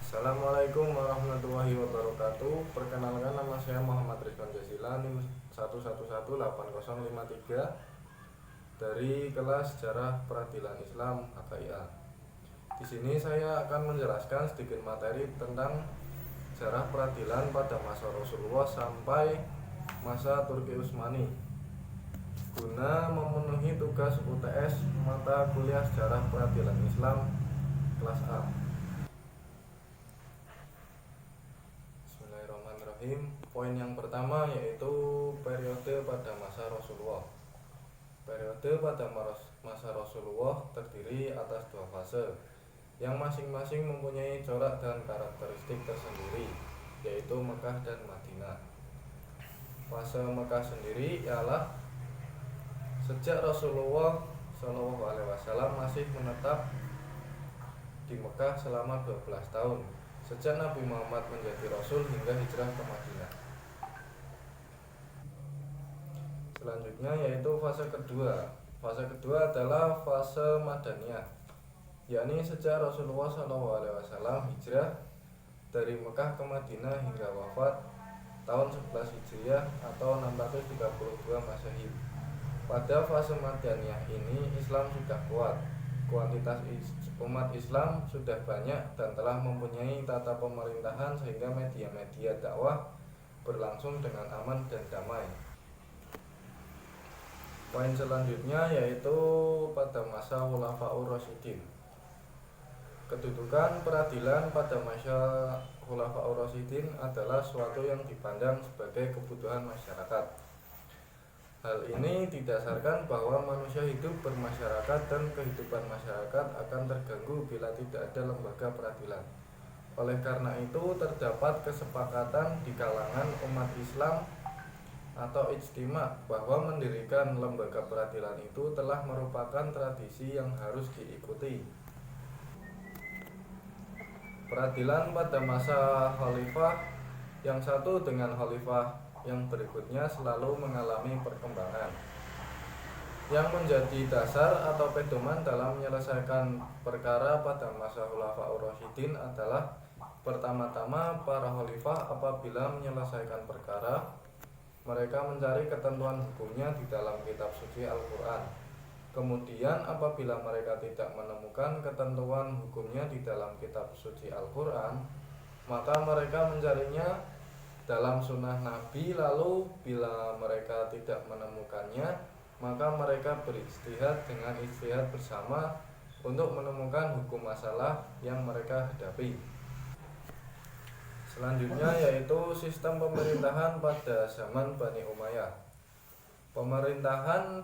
Assalamualaikum warahmatullahi wabarakatuh. Perkenalkan, nama saya Muhammad Rizwan Jasila, NIM 1118053 dari kelas Sejarah Peradilan Islam HKIA. Di sini saya akan menjelaskan sedikit materi tentang sejarah peradilan pada masa Rasulullah sampai masa Turki Utsmani, guna memenuhi tugas UTS mata kuliah Sejarah Peradilan Islam kelas A. Bismillahirrahmanirrahim. Poin yang pertama yaitu periode pada masa Rasulullah. Periode pada masa Rasulullah terdiri atas dua fase, yang masing-masing mempunyai corak dan karakteristik tersendiri, yaitu Mekah dan Madinah. Fase Mekah sendiri ialah sejak Rasulullah SAW masih menetap di Mekah selama 12 tahun, sejak Nabi Muhammad menjadi Rasul hingga hijrah ke Madinah. Selanjutnya yaitu fase kedua. Fase kedua adalah fase Madaniyah, yakni sejak Rasulullah SAW hijrah dari Mekah ke Madinah hingga wafat tahun 11 Hijriah atau 632 Masehi. Pada fase Madaniyah ini Islam sudah kuat, kuantitas umat Islam sudah banyak dan telah mempunyai tata pemerintahan sehingga media-media dakwah berlangsung dengan aman dan damai. Poin selanjutnya yaitu pada masa Khulafaur Rasyidin. Kedudukan peradilan pada masa Khulafaur Rasyidin adalah suatu yang dipandang sebagai kebutuhan masyarakat. Hal ini didasarkan bahwa manusia hidup bermasyarakat dan kehidupan masyarakat akan terganggu bila tidak ada lembaga peradilan. Oleh karena itu terdapat kesepakatan di kalangan umat Islam atau ijtima bahwa mendirikan lembaga peradilan itu telah merupakan tradisi yang harus diikuti. Peradilan pada masa khalifah yang satu dengan khalifah yang berikutnya selalu mengalami perkembangan. Yang menjadi dasar atau pedoman dalam menyelesaikan perkara pada masa Khulafaur Rasyidin adalah pertama-tama para khalifah apabila menyelesaikan perkara, mereka mencari ketentuan hukumnya di dalam kitab suci Al-Quran. Kemudian apabila mereka tidak menemukan ketentuan hukumnya di dalam kitab suci Al-Quran, maka mereka mencarinya dalam sunnah Nabi. Lalu bila mereka tidak menemukannya, maka mereka berijtihad dengan ijtihad bersama untuk menemukan hukum masalah yang mereka hadapi. Selanjutnya yaitu sistem pemerintahan pada zaman Bani Umayyah. Pemerintahan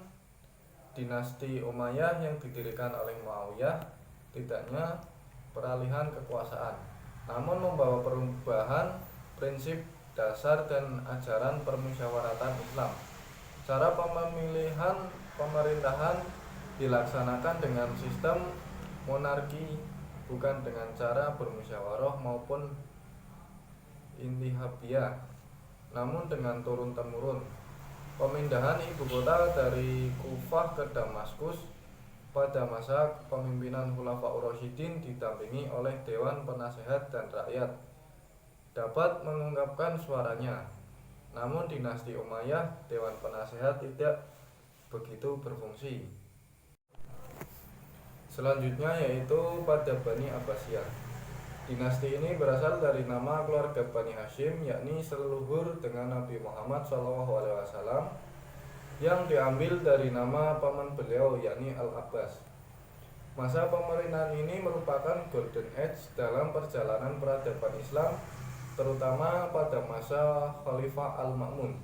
dinasti Umayyah yang didirikan oleh Muawiyah tidaknya peralihan kekuasaan, namun membawa perubahan prinsip dasar dan ajaran permusyawaratan Islam. Cara pemilihan pemerintahan dilaksanakan dengan sistem monarki, bukan dengan cara bermusyawarah maupun intihabiyah, namun dengan turun-temurun. Pemindahan ibu kota dari Kufah ke Damaskus pada masa kepemimpinan Khulafaur Rasyidin didampingi oleh Dewan Penasehat dan Rakyat dapat mengungkapkan suaranya. Namun dinasti Umayyah, Dewan Penasehat tidak begitu berfungsi. Selanjutnya yaitu pada Bani Abbasiyah. Dinasti ini berasal dari nama keluarga Bani Hashim, yakni seleluhur dengan Nabi Muhammad SAW, yang diambil dari nama paman beliau, yakni Al-Abbas. Masa pemerintahan ini merupakan golden age dalam perjalanan peradaban Islam, terutama pada masa Khalifah Al-Ma'mun,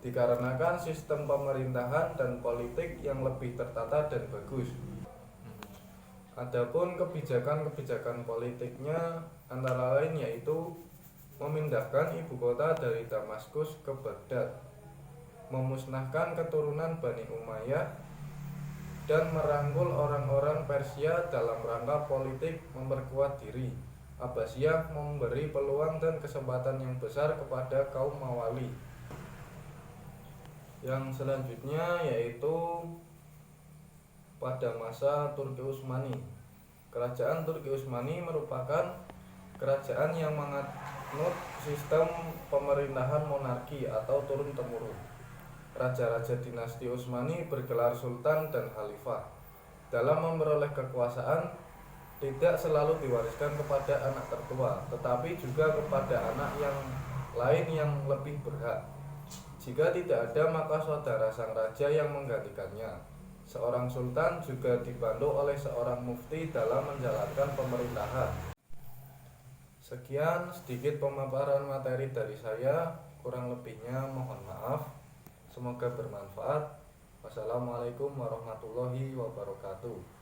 dikarenakan sistem pemerintahan dan politik yang lebih tertata dan bagus. Adapun kebijakan-kebijakan politiknya antara lain yaitu memindahkan ibu kota dari Damaskus ke Baghdad, memusnahkan keturunan Bani Umayyah, dan merangkul orang-orang Persia dalam rangka politik memperkuat diri. Abbasiyah memberi peluang dan kesempatan yang besar kepada kaum Mawali. Yang selanjutnya yaitu pada masa Turki Utsmani. Kerajaan Turki Utsmani merupakan kerajaan yang menganut sistem pemerintahan monarki atau turun-temurun. Raja-raja dinasti Utsmani bergelar sultan dan khalifah. Dalam memperoleh kekuasaan, tidak selalu diwariskan kepada anak tertua, tetapi juga kepada anak yang lain yang lebih berhak. Jika tidak ada, maka saudara sang raja yang menggantikannya. Seorang sultan juga dibantu oleh seorang mufti dalam menjalankan pemerintahan. Sekian sedikit pemaparan materi dari saya, kurang lebihnya mohon maaf. Semoga bermanfaat. Wassalamualaikum warahmatullahi wabarakatuh.